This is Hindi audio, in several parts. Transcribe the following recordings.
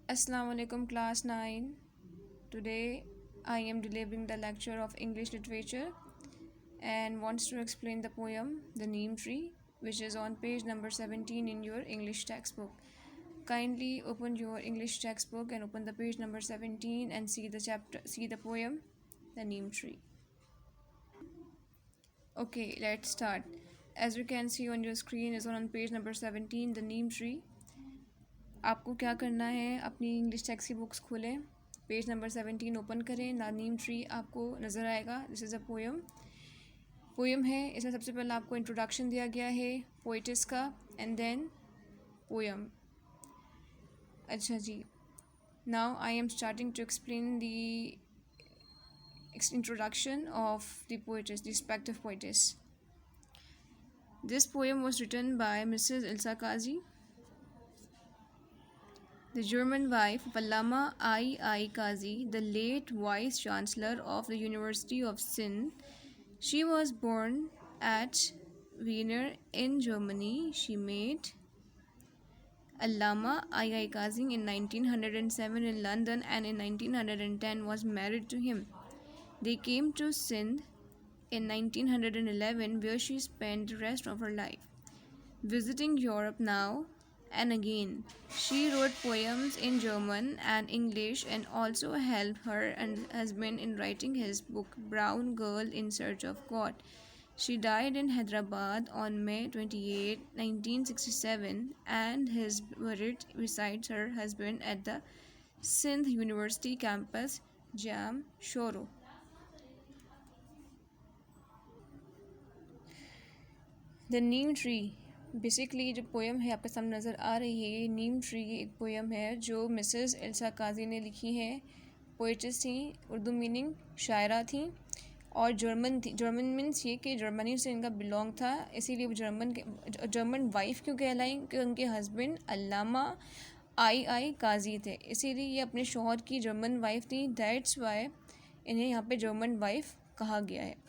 Assalamu alaikum class 9. Today I am delivering the lecture of English literature and wants to explain the poem The Neem Tree, which is on page number 17 in your English textbook. Kindly open your English textbook and open the page number 17 and see the poem The Neem Tree. Okay, let's start. As you can see on your screen is on page number 17 The Neem Tree. आपको क्या करना है, अपनी इंग्लिश टेक्स्ट की बुक्स खोलें, पेज नंबर 17 ओपन करें। द नीम ट्री आपको नज़र आएगा। दिस इज़ अ पोएम है। इसमें सबसे पहले आपको इंट्रोडक्शन दिया गया है पोइटिस का एंड देन पोएम। अच्छा जी, now I am starting to explain the introduction of the poetess, the respective poetess. This poem was written by Mrs Elsa Kazi, the German wife of Allama I. Qazi, the late Vice Chancellor of the University of Sindh. She was born at Wiener in Germany. She met Allama I. Qazi in 1907 in London and in 1910 was married to him. They came to Sindh in 1911 where she spent the rest of her life. Visiting Europe now and again, she wrote poems in German and English and also helped her and husband in writing his book Brown Girl in Search of God. She died in Hyderabad on May 28, 1967 and is buried beside her husband at the Sindh University campus, Jamshoro. The Neem Tree, basically जो पोएम है आपके सामने नज़र आ रही है, ये नीम ट्री एक पोएम है जो मिसेस इल्सा काजी ने लिखी है। पोइटिस थी, उर्दू मीनिंग शायरा थी और जर्मन मीन्स ये कि जर्मनी से इनका बिलोंग था, इसीलिए वो जर्मन वाइफ क्यों कहलाई, क्योंकि उनके हस्बैंड अल्लामा आई काजी थे, इसीलिए ये अपने शौहर की जर्मन वाइफ थी। दैट्स वाई इन्हें यहाँ पे जर्मन वाइफ कहा गया है।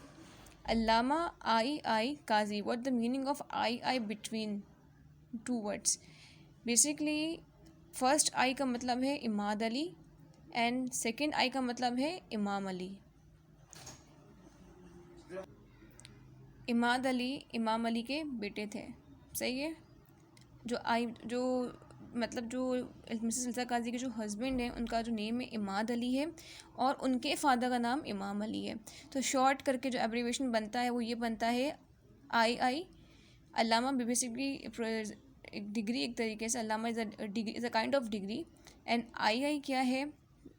Allama I. Qazi. What the meaning of I between two words? Basically, first I का मतलब है Imad Ali and second I का मतलब है इमाम अली। इमाद अली इमाम अली के बेटे थे, सही है। जो मिसेस इल्सा काजी के जो हस्बैंड हैं उनका जो नेम है इमाद अली है और उनके फादर का नाम इमाम अली है। तो शॉर्ट करके जो एब्रीवेशन बनता है वो ये बनता है आई। अल्लामा बेसिकली एक डिग्री, एक तरीके से Allama is a kind of degree and I क्या है,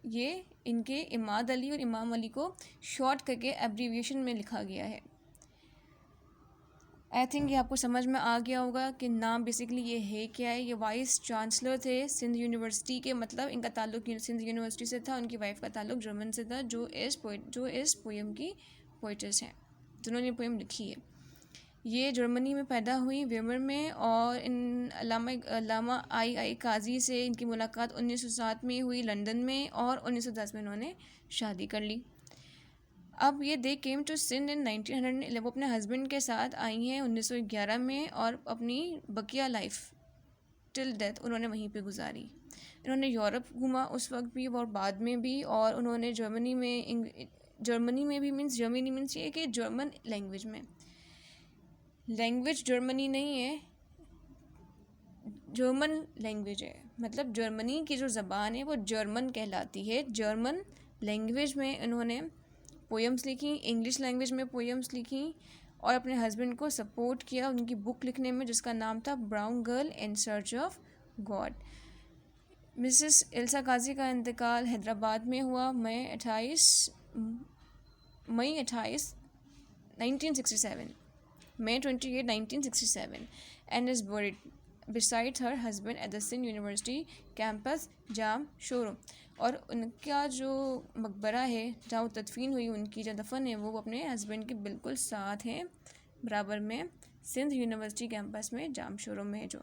ये इनके इमाद अली और इमाम अली को शॉर्ट करके एब्रीवेशन में लिखा गया है। आई थिंक ये आपको समझ में आ गया होगा कि नाम बेसिकली ये है क्या है। ये वाइस चांसलर थे सिंध यूनिवर्सिटी के, मतलब इनका ताल्लुक सिंध यूनिवर्सिटी से था, उनकी वाइफ का ताल्लुक जर्मन से था, जो इस पोएम की पोइटिस हैं, जिन्होंने पोएम लिखी है। ये जर्मनी में पैदा हुई, वेमर में, और इन अल्लामा आई काजी से इनकी मुलाकात 1907 में हुई लंदन में और 1910 में इन्होंने शादी कर ली। अब ये दे केम टू सिंध इन 1911, वो अपने हस्बैंड के साथ आई हैं 1911 में और अपनी बकिया लाइफ टिल डेथ उन्होंने वहीं पे गुजारी। इन्होंने यूरोप घूमा उस वक्त भी और बाद में भी, और उन्होंने जर्मनी में भी जर्मनी मीन्स ये कि जर्मन लैंग्वेज जर्मनी नहीं है, जर्मन लैंग्वेज है, मतलब जर्मनी की जो ज़बान है वो जर्मन कहलाती है। जर्मन लैंग्वेज में इन्होंने पोएम्स लिखी, इंग्लिश लैंग्वेज में पोएम्स लिखी और अपने हस्बैंड को सपोर्ट किया उनकी बुक लिखने में, जिसका नाम था brown girl in search of God. Mrs Elsa Kazi का इंतकाल हैदराबाद में हुआ मई 28 1967, May 28, 1967 and is buried beside her husband at the Sindh University campus, Jamshoro। और उनका जो मकबरा है जहाँ वो तदफीन हुई, उनकी जो दफन है वो अपने हस्बैंड के बिल्कुल साथ हैं, बराबर में, सिंध यूनिवर्सिटी कैंपस में, जामशोरो में। जो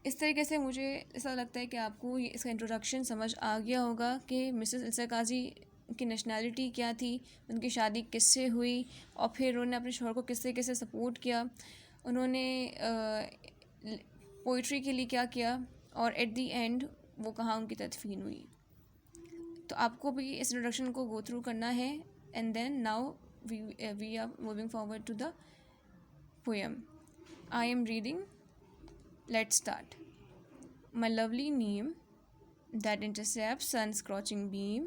इस तरीके से मुझे ऐसा लगता है कि आपको इसका इंट्रोडक्शन समझ आ गया होगा कि मिसेस इल्सा काजी की नेशनैलिटी क्या थी, उनकी शादी किससे हुई और फिर उन्होंने अपने शौहर को किस तरीके से सपोर्ट किया, उन्होंने पोइट्री के लिए क्या किया, और एट दी एंड वो कहाँ उनकी तदफीन हुई। तो आपको भी इस इंट्रोडक्शन को गो थ्रू करना है and then now we are moving forward to the poem. I am reading, let's start. My lovely neem that intercepts sun's scorching beam,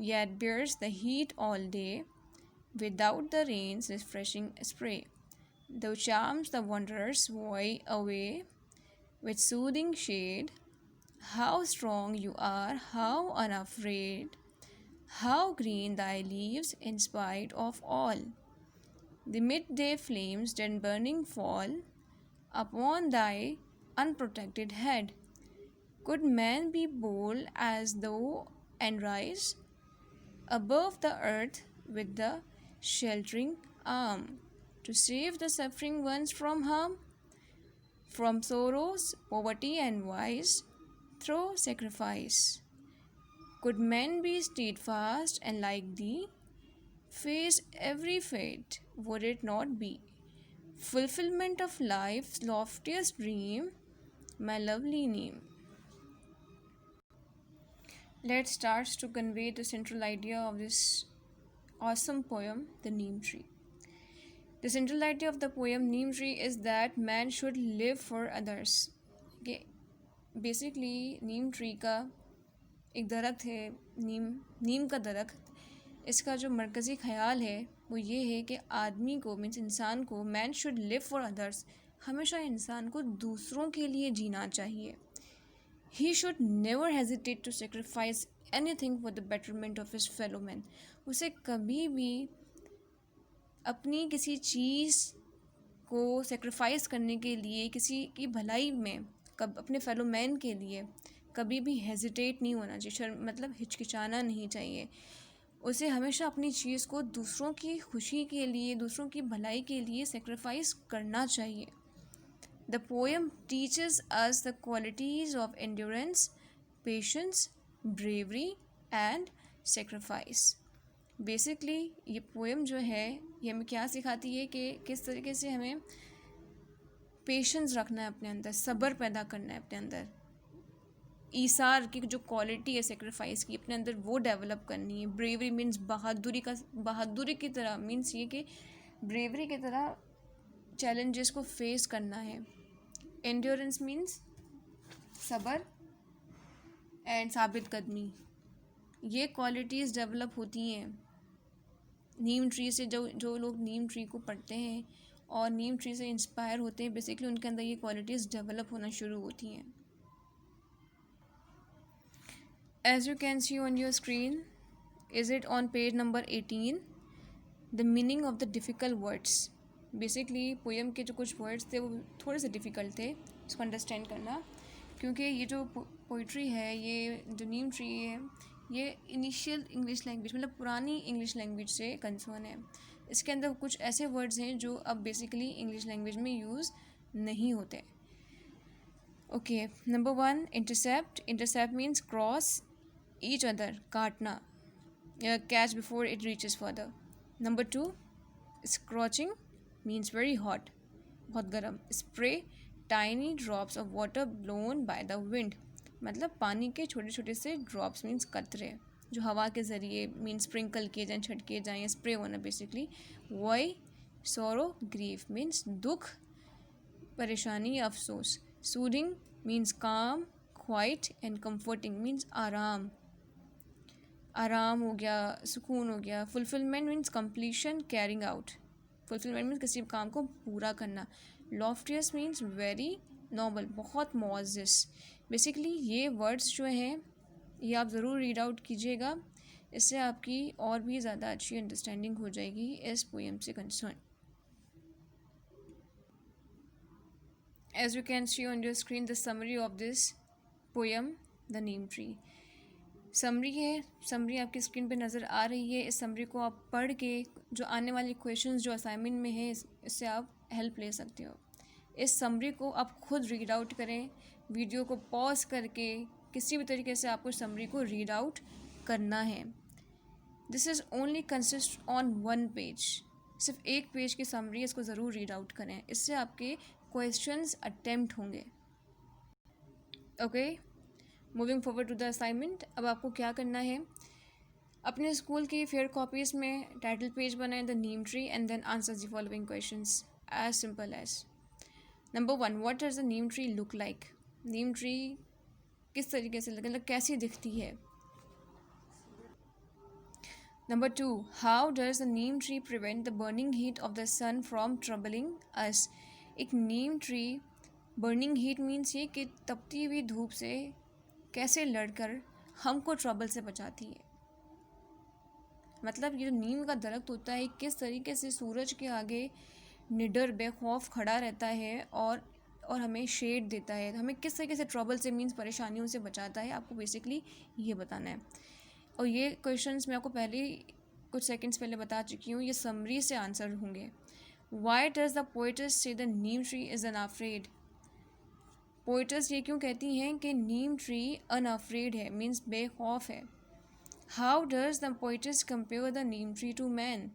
yet bears the heat all day without the rain's refreshing spray, thou charms the wanderer's voy away with soothing shade. How strong you are, how unafraid, how green thy leaves in spite of all. The midday flames then burning fall upon thy unprotected head. Could man be bold as thou and rise above the earth with the sheltering arm to save the suffering ones from harm, from sorrows, poverty, and vice through sacrifice? Could men be steadfast and like thee face every fate? Would it not be fulfillment of life's loftiest dream, my lovely name? Let's start to convey the central idea of this awesome poem, The Neem Tree. The central idea of the poem Neem Tree is that man should live for others. Okay, basically Neem tree का एक दरख्त है, नीम का दरख्त, इसका जो मरकज़ी ख़याल है वो ये है कि आदमी को मीन्स इंसान को man should live for others, हमेशा इंसान को दूसरों के लिए जीना चाहिए। He should never hesitate to sacrifice anything for the betterment of his fellow men. उसे कभी भी अपनी किसी चीज़ को सेक्रीफाइस करने के लिए, किसी की भलाई में, अपने फेलो मैन के लिए कभी भी हेजिटेट नहीं होना चाहिए, मतलब हिचकिचाना नहीं चाहिए। उसे हमेशा अपनी चीज़ को दूसरों की खुशी के लिए, दूसरों की भलाई के लिए सेक्रीफाइस करना चाहिए। The poem teaches us the qualities of endurance, patience, bravery and sacrifice. Basically ये पोएम जो है ये हमें क्या सिखाती है कि किस तरीके से हमें पेशेंस रखना है अपने अंदर, सब्र पैदा करना है अपने अंदर, ईसार की जो क्वालिटी है सेक्रीफाइस की अपने अंदर वो डेवलप करनी है। ब्रेवरी मीन्स बहादुरी की तरह, मीन्स ये कि ब्रेवरी की तरह चैलेंजेस को फेस करना है। एंड्योरेंस मीन्स सब्र एंड साबित कदमी, ये क्वालिटीज़ डेवलप होती हैं नीम ट्री से। जो लोग नीम ट्री को पढ़ते हैं और नीम ट्री से इंस्पायर होते हैं, बेसिकली उनके अंदर ये क्वालिटीज़ डेवलप होना शुरू होती हैं। As you can see on your screen, is it on page number 18, the meaning of the difficult words. Basically poem के जो कुछ वर्ड्स थे वो थोड़े से डिफ़िकल्ट थे इसको अंडरस्टैंड करना, क्योंकि ये जो पोइट्री है, ये जो नीम ट्री है, ये इनिशियल इंग्लिश लैंग्वेज मतलब पुरानी इंग्लिश लैंग्वेज से कंसर्न है। इसके अंदर कुछ ऐसे वर्ड्स हैं जो अब बेसिकली इंग्लिश लैंग्वेज में यूज़ नहीं होते। Okay, number 1 intercept means cross each other, काटना, catch before it reaches further. Number 2 scorching means very hot, बहुत गर्म। Spray tiny drops of water blown by the wind, मतलब पानी के छोटे छोटे से ड्रॉप्स मीन्स कतरे जो हवा के ज़रिए मीन्स स्प्रिंकल किए जाएँ, छटके जाएँ या स्प्रे होना बेसिकली। वॉय सॉरो ग्रीफ मीन्स दुख, परेशानी या अफसोस। सूदिंग मीन्स काम, क्वाइट एंड कंफर्टिंग मीन्स आराम हो गया, सुकून हो गया। Fulfilment means completion, carrying out, fulfilment means किसी काम को पूरा करना। लॉफ्टियस मीन्स वेरी नॉबल, बहुत मुअज़्ज़ज़। बेसिकली ये वर्ड्स जो हैं ये आप ज़रूर रीड आउट कीजिएगा, इससे आपकी और भी ज़्यादा अच्छी अंडरस्टैंडिंग हो जाएगी इस पोएम से concern. As you can see on your screen the summary of this poem the neem tree. Summary आपकी स्क्रीन पे नज़र आ रही है। इस समरी को आप पढ़ के जो आने वाले क्वेश्चंस जो असाइनमेंट में है इससे आप हेल्प ले सकते हो। इस समरी को आप खुद रीड आउट करें, वीडियो को पॉज करके किसी भी तरीके से आपको समरी को रीड आउट करना है। This is only consist on 1 page, सिर्फ एक पेज की समरी, इसको ज़रूर रीड आउट करें, इससे आपके क्वेश्चंस अटेम्प्ट होंगे। Okay, moving forward to the assignment, अब आपको क्या करना है, अपने स्कूल की फेयर कॉपीज़ में टाइटल पेज बनाएं the neem tree and then answer the following questions as simple as. Number 1, what does the neem tree look like? Neem tree किस तरीके से मतलब कैसी दिखती है? Number 2, how does the neem tree prevent the burning heat of the sun from troubling us? एक नीम ट्री बर्निंग हीट मीन्स ये कि तपती हुई धूप से कैसे लड़कर हमको ट्रबल से बचाती है। मतलब ये जो नीम का दरख्त होता है किस तरीके से सूरज के आगे निडर बेखौफ खड़ा रहता है और हमें शेड देता है, हमें किस तरीके से ट्रबल से मीन्स परेशानियों से बचाता है, आपको बेसिकली ये बताना है। और ये क्वेश्चंस मैं आपको पहले कुछ सेकंड्स पहले बता चुकी हूँ, ये समरी से आंसर होंगे। Why does the poetess say the neem tree is unafraid? Poetess ये क्यों कहती हैं कि नीम ट्री अनअफ्रेड है, मीन्स बेखौफ है। How does the poetess compare the neem tree to man?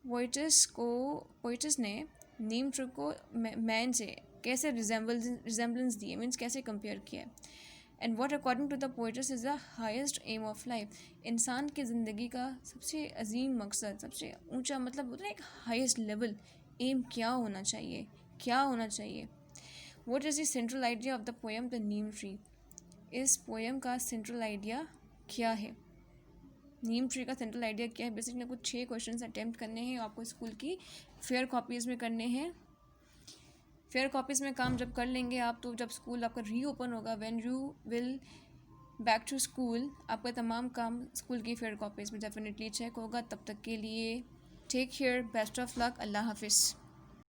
Poetess ने नीम ट्री को मैन से कैसे रिजेम्बलेंस दी है, मीन्स कैसे कंपेयर किया है। And what according to the poetess is the highest aim of life? इंसान की ज़िंदगी का सबसे अजीम मकसद, सबसे ऊंचा मतलब होता है एक हाइस्ट लेवल एम क्या होना चाहिए, क्या होना चाहिए। What is the central idea of the poem the neem tree? इस पोएम का सेंट्रल आइडिया क्या है? नीम ट्री का सेंट्रल आइडिया क्या है? बेसिकली आपको 6 क्वेश्चन अटैम्प्ट करने हैं, आपको स्कूल की फेयर कॉपीज़ में करने हैं। फेयर कॉपीज़ में काम जब कर लेंगे आप, तो जब स्कूल आपका रीओपन होगा, when you will back to school, आपका तमाम काम स्कूल की फेयर कॉपीज़ में डेफिनेटली चेक होगा। तब तक के लिए take care, best of luck, अल्लाह हाफिज़।